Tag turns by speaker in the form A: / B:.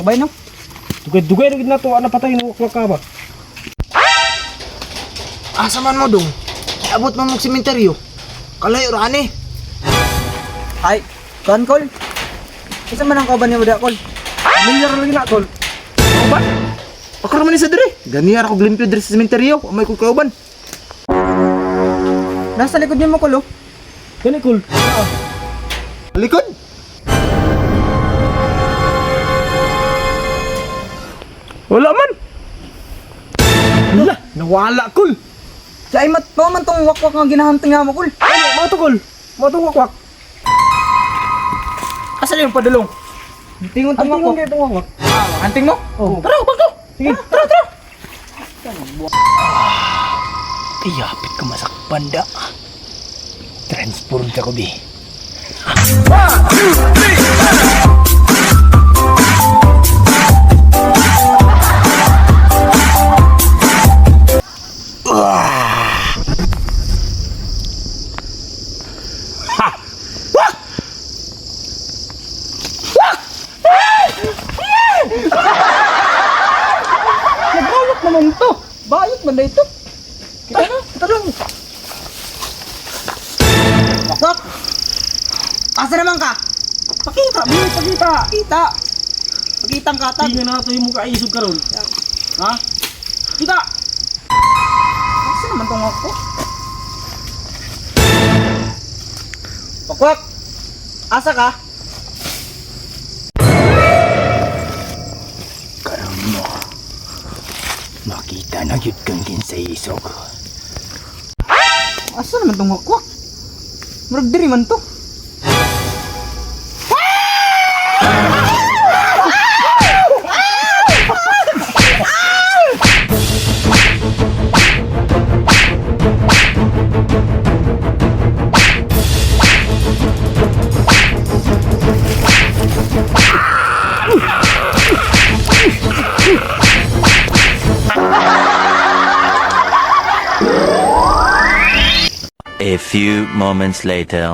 A: bay no.
B: Dugay-dugay na gid nato ana patay ng wakwak ka ba.
C: Asa man mo dong? Abot man mo sementeryo. Kalayo ra ani.
A: Ay, kan kol. Isa man ang kauban ni mo da kol.
B: Milyar lagi na tol. Kauban? Ako naman ni sa dire. Ganiyar ako glimpyo dire sa sementeryo. May ko kauban.
A: Nasa likod niyo mo kol oh.
B: Gani cool.
C: Likod.
B: Wala man. Wala, nawala cool.
A: Sa ay mat man tong wakwak nga ginahanteng nga mo kol.
B: Ano, mga to cool. Mga to wakwak.
A: Asa yung padulong? Tingon tong
B: Antingon
A: wakwak.
B: kayo itong wakwak.
A: Anting mo?
B: Oh.
A: Tara, bangko.
B: Sige.
A: Tara.
C: Kayapit ka masakpanda. Transform ka ko bi.
A: Bayot naman to. Bayot man na ito. Kita na, tara. Wakwak. Asa naman ka?
B: Pakita, bilis pakita.
A: Kita. Pagitang katag.
B: Tingnan na ito yung mukha isog ka ron. Ha? Kita!
A: Asa naman tong wakwak? Wakwak. Asa ka?
C: Karon mo. Makita na gyud kang ginsay isog.
A: Asa naman tong wakwak? Murag diri man to.
D: A few moments later.